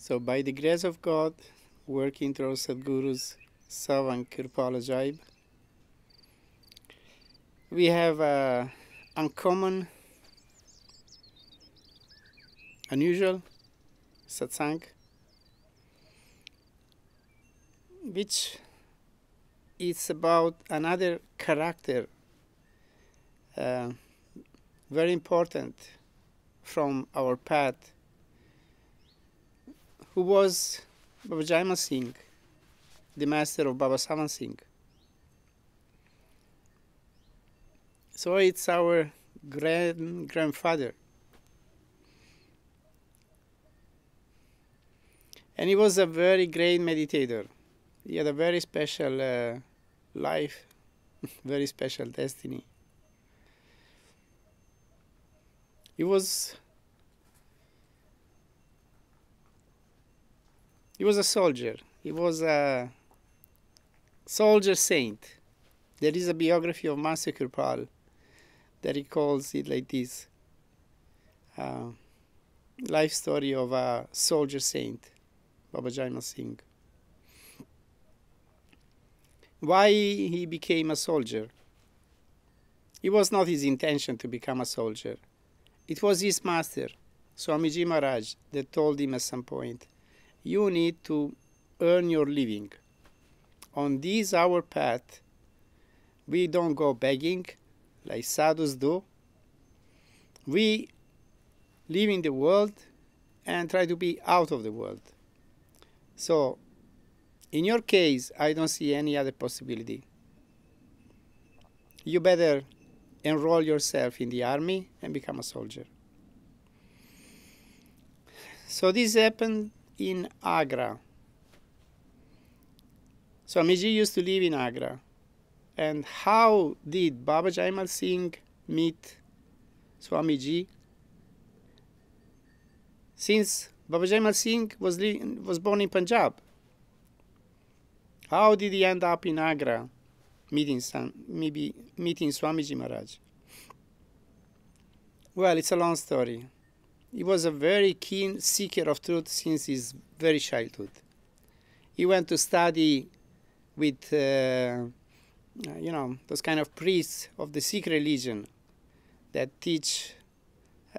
So by the grace of God, working through Sadguru's Savan Kirpala, we have a uncommon, unusual satsang, which is about another character, very important from our path, who was Baba Jaimal Singh, the master of Baba Sawan Singh. So it's our grandfather. And he was a very great meditator. He had a very special life, very special destiny. He was a soldier. He was a soldier saint. There is a biography of Master Kirpal that he calls it like this. Life story of a soldier saint, Baba Jaimal Singh. Why he became a soldier? It was not his intention to become a soldier. It was his master, Soami Ji Maharaj, that told him at some point, you need to earn your living. On this our path, we don't go begging like sadhus do. We live in the world and try to be out of the world. So, in your case, I don't see any other possibility. You better enroll yourself in the army and become a soldier. So this happened in Agra. So Swami Ji used to live in Agra. And how did Baba Jaimal Singh meet Swami Ji? Since Baba Jaimal Singh was born in Punjab, how did he end up in Agra meeting Swami Ji Maharaj? Well, it's a long story. He was a very keen seeker of truth since his very childhood. He went to study with, those kind of priests of the Sikh religion that teach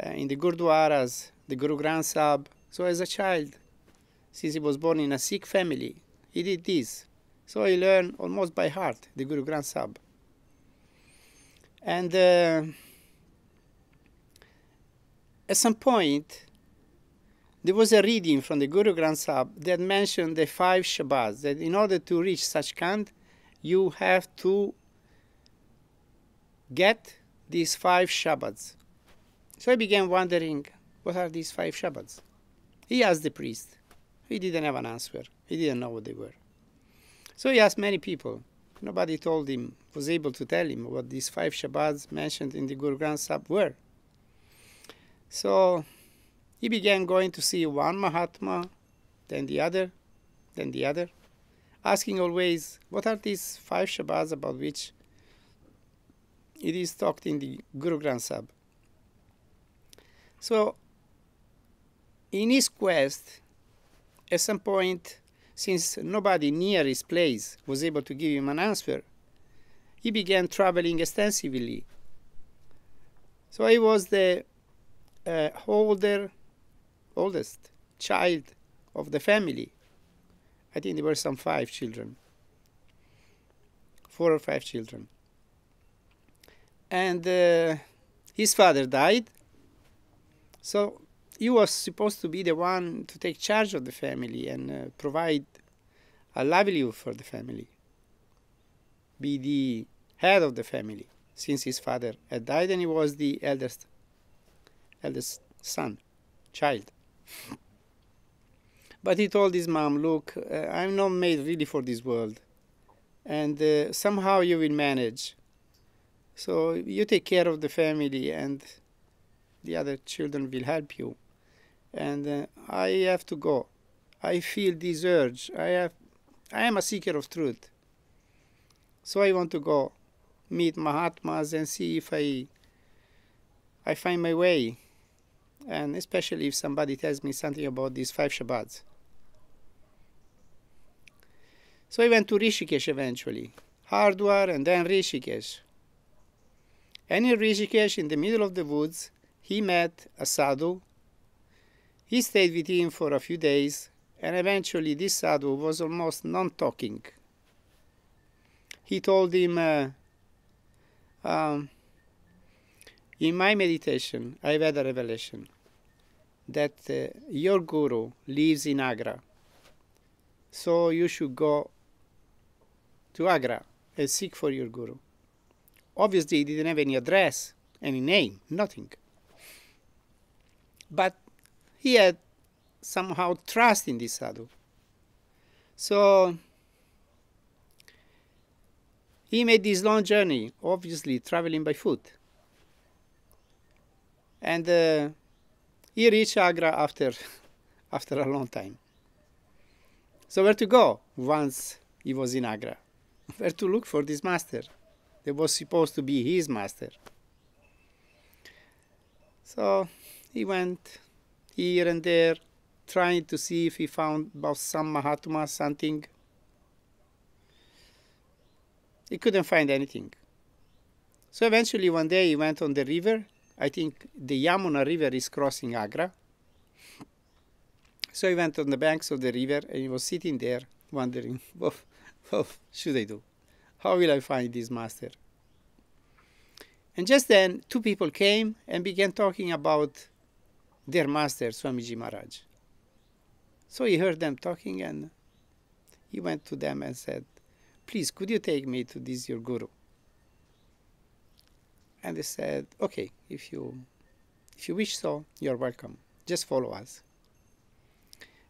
in the Gurdwaras, the Guru Granth Sahib. So as a child, since he was born in a Sikh family, he did this. So he learned almost by heart the Guru Granth Sahib. And at some point, there was a reading from the Guru Granth Sahib that mentioned the 5 Shabads, that in order to reach Sachkhand, you have to get these 5 Shabads. So I began wondering, what are these 5 Shabads? He asked the priest. He didn't have an answer. He didn't know what they were. So he asked many people. Nobody was able to tell him what these 5 Shabads mentioned in the Guru Granth Sahib were. So he began going to see one Mahatma, then the other, asking always, what are these 5 Shabads about which it is talked in the Guru Granth Sahib? So in his quest, at some point, since nobody near his place was able to give him an answer, he began traveling extensively. So he was the oldest child of the family. I think there were some 5 children, 4 or 5 children. And his father died, so he was supposed to be the one to take charge of the family and provide a livelihood for the family, be the head of the family, since his father had died and he was the eldest child. But he told his mom, look, I'm not made really for this world, and somehow you will manage. So you take care of the family and the other children will help you. And I have to go. I feel this urge. I am a seeker of truth. So I want to go meet Mahatmas and see if I find my way. And especially if somebody tells me something about these 5 Shabads. So he went to Rishikesh eventually, Hardwar and then Rishikesh. And in Rishikesh, in the middle of the woods, he met a sadhu. He stayed with him for a few days, and eventually this sadhu was almost non-talking. He told him, in my meditation, I've had a revelation that your guru lives in Agra. So you should go to Agra and seek for your guru. Obviously, he didn't have any address, any name, nothing. But he had somehow trust in this sadhu. So he made this long journey, obviously traveling by foot. And he reached Agra after a long time. So where to go once he was in Agra? Where to look for this master that was supposed to be his master? So he went here and there, trying to see if he found about some Mahatma, something. He couldn't find anything. So eventually one day he went on the river. I think the Yamuna river is crossing Agra. So he went on the banks of the river and he was sitting there wondering, what should I do? How will I find this master? And just then, two people came and began talking about their master, Soami Ji Maharaj. So he heard them talking and he went to them and said, please, could you take me to this your guru? And they said, okay, if you wish so, you're welcome. Just follow us.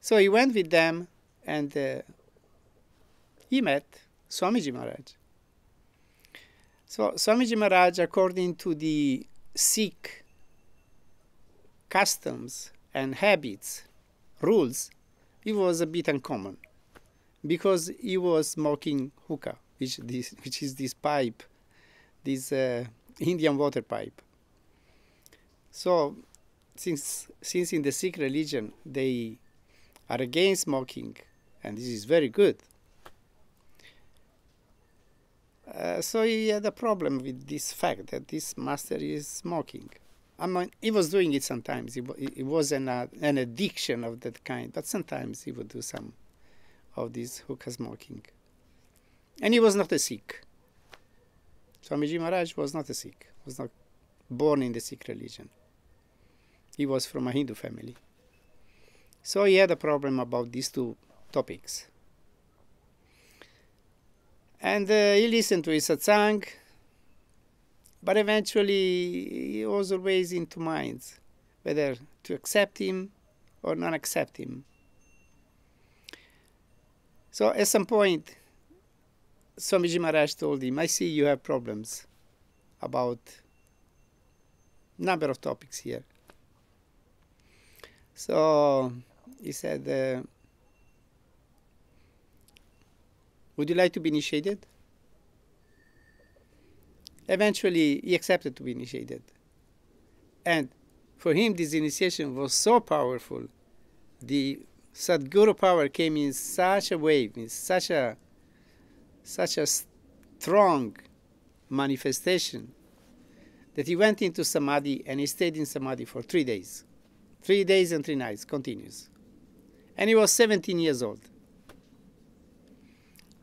So he went with them and he met Soami Ji Maharaj. So Soami Ji Maharaj, according to the Sikh customs and habits, rules, he was a bit uncommon because he was smoking hookah, which is this pipe, this Indian water pipe. So since in the Sikh religion they are against smoking, and this is very good, so he had a problem with this fact that this master is smoking. I mean, he was doing it sometimes. It was an addiction of that kind, but sometimes he would do some of this hookah smoking. And he was not a Sikh. Swami Ji Maharaj was not a Sikh, was not born in the Sikh religion. He was from a Hindu family. So he had a problem about these two topics. And he listened to his satsang, but eventually he was always in two minds, whether to accept him or not accept him. So at some point, Swami Ji Maharaj told him, I see you have problems about a number of topics here. So he said, would you like to be initiated? Eventually, he accepted to be initiated. And for him, this initiation was so powerful. The Satguru power came in such a wave, in such a strong manifestation, that he went into Samadhi and he stayed in Samadhi for 3 days. 3 days and 3 nights, continuous. And he was 17 years old.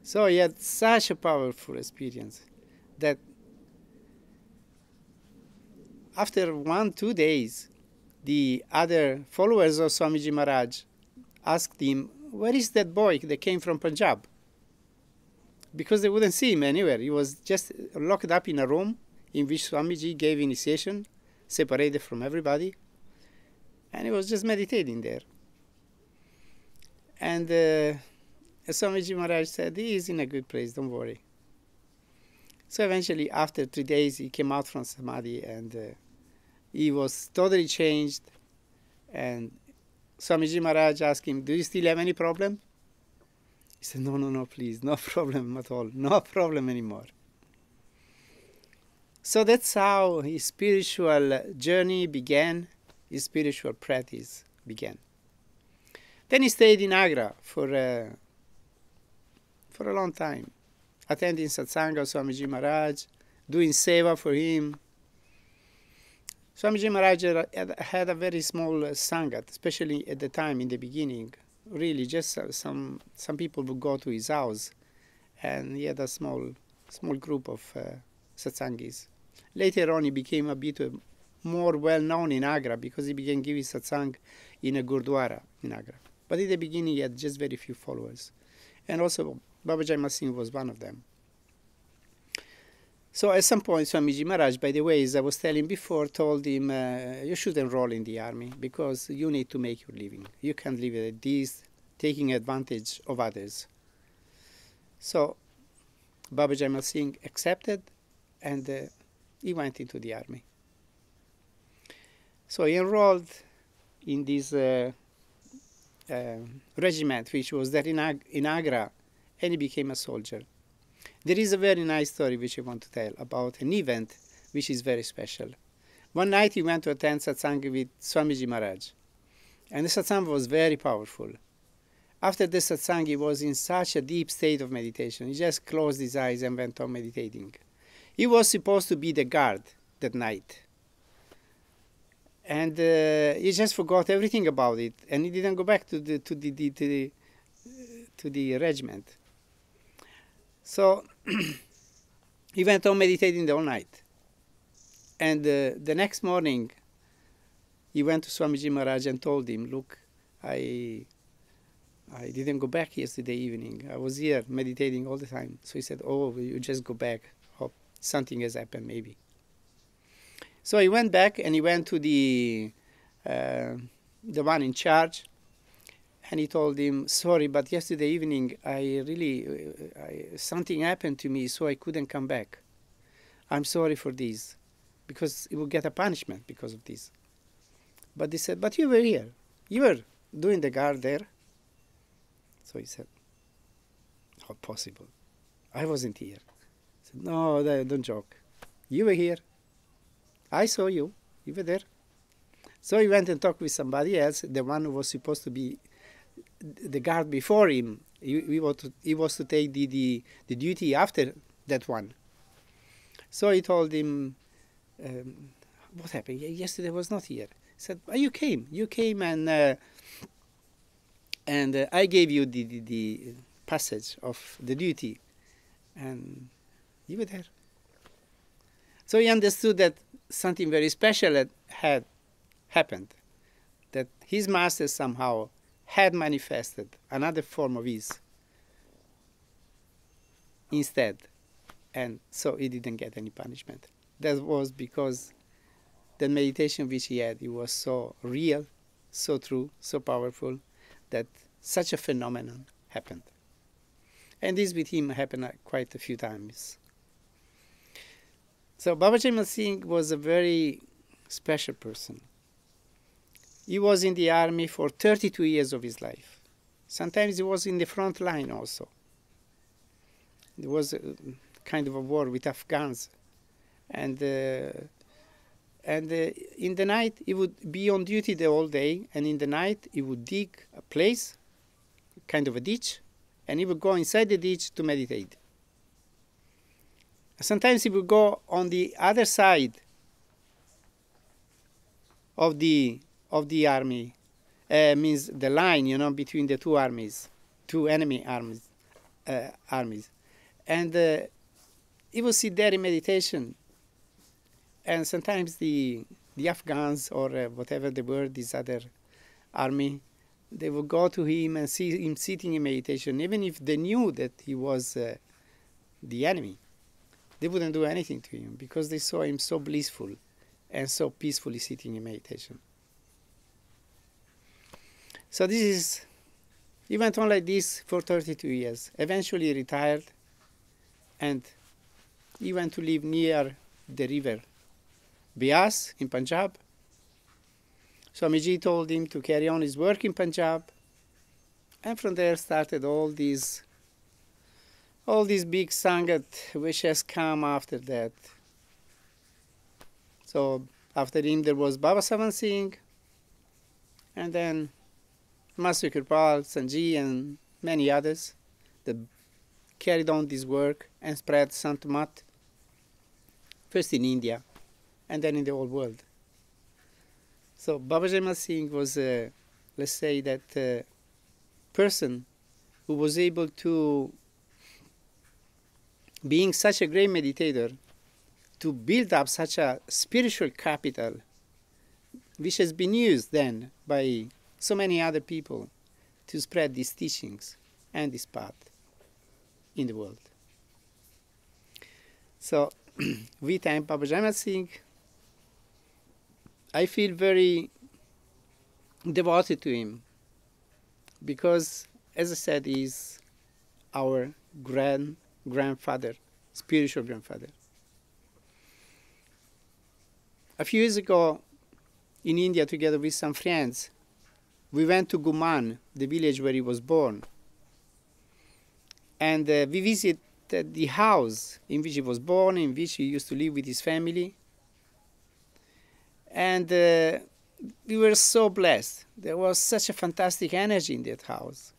So he had such a powerful experience that after 1-2 days, the other followers of Swami Ji Maharaj asked him, where is that boy that came from Punjab? Because they wouldn't see him anywhere. He was just locked up in a room in which Swami Ji gave initiation, separated from everybody. And he was just meditating there. And Swami Ji Maharaj said, he is in a good place, don't worry. So eventually, after 3 days, he came out from Samadhi and he was totally changed. And Swami Ji Maharaj asked him, do you still have any problem? He said, no, please, no problem at all, no problem anymore. So that's how his spiritual journey began, his spiritual practice began. Then he stayed in Agra for for a long time, attending satsang of Soami Ji Maharaj, doing seva for him. Soami Ji Maharaj had a very small sangat, especially at the time in the beginning. Really, just some people would go to his house, and he had a small group of satsangis. Later on, he became a bit more well-known in Agra because he began giving satsang in a gurdwara in Agra. But in the beginning, he had just very few followers. And also, Baba Jaimal Singh was one of them. So at some point, Soami Ji Maharaj, by the way, as I was telling before, told him, you should enroll in the army because you need to make your living. You can't live at this, taking advantage of others. So Baba Jaimal Singh accepted, and he went into the army. So he enrolled in this regiment, which was there in Agra, and he became a soldier. There is a very nice story which I want to tell about an event which is very special. One night he went to attend satsang with Soami Ji Maharaj, and the satsang was very powerful. After the satsang, he was in such a deep state of meditation. He just closed his eyes and went on meditating. He was supposed to be the guard that night. And he just forgot everything about it, and he didn't go back to the regiment. So he went on meditating the whole night. And the next morning, he went to Soami Ji Maharaj and told him, look, I didn't go back yesterday evening. I was here meditating all the time. So he said, oh, you just go back. Hope something has happened, maybe. So he went back, and he went to the one in charge, and he told him, sorry, but yesterday evening something happened to me, so I couldn't come back. I'm sorry for this, because he would get a punishment because of this. But he said, but you were here. You were doing the guard there. So he said, how possible? I wasn't here. He said, no, don't joke. You were here. I saw you. You were there. So he went and talked with somebody else, the one who was supposed to be the guard before him. He was to take the duty after that one. So he told him, what happened? Yesterday I was not here. He said, oh, you came. You came, and I gave you the passage of the duty, and you were there. So he understood that something very special had happened, that his master somehow had manifested another form of his instead, and so he didn't get any punishment. That was because the meditation which he had, it was so real, so true, so powerful, that such a phenomenon happened. And this with him happened quite a few times. So Baba Jaimal Singh was a very special person. He was in the army for 32 years of his life. Sometimes he was in the front line also. There was a kind of a war with Afghans. And in the night, he would be on duty the whole day, and in the night, he would dig a place, kind of a ditch, and he would go inside the ditch to meditate. Sometimes he would go on the other side of the army, means the line, between the two armies, two enemy armies. And he would sit there in meditation. And sometimes the Afghans, or whatever they were, this other army, they would go to him and see him sitting in meditation, even if they knew that he was the enemy. They wouldn't do anything to him because they saw him so blissful and so peacefully sitting in meditation. So he went on like this for 32 years. Eventually he retired, and he went to live near the river Beas in Punjab. Swami Ji told him to carry on his work in Punjab, and from there started all these big sangat which has come after that. So after him there was Baba Sawan Singh, and then Master Kirpal, Sanji, and many others that carried on this work and spread Sant Mat, first in India and then in the whole world. So Baba Jaimal Singh was, let's say, that person who was able to, being such a great meditator, to build up such a spiritual capital, which has been used then by so many other people to spread these teachings and this path in the world. So we thank Baba Jaimal Singh. I feel very devoted to him because, as I said, he's our grandfather, spiritual grandfather. A few years ago, in India, together with some friends, we went to Guman, the village where he was born. And we visited the house in which he was born, in which he used to live with his family. And we were so blessed. There was such a fantastic energy in that house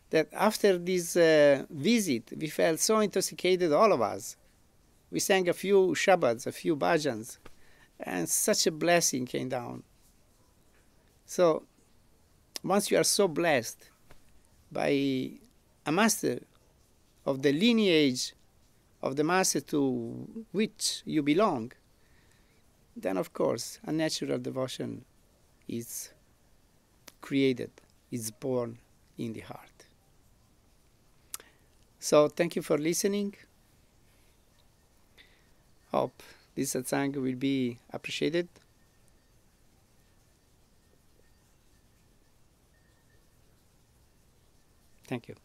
that after this visit, we felt so intoxicated, all of us. We sang a few Shabads, a few bhajans, and such a blessing came down. So once you are so blessed by a master of the lineage of the master to which you belong, then of course a natural devotion is created, is born in the heart. So thank you for listening. Hope this satsang will be appreciated. Thank you.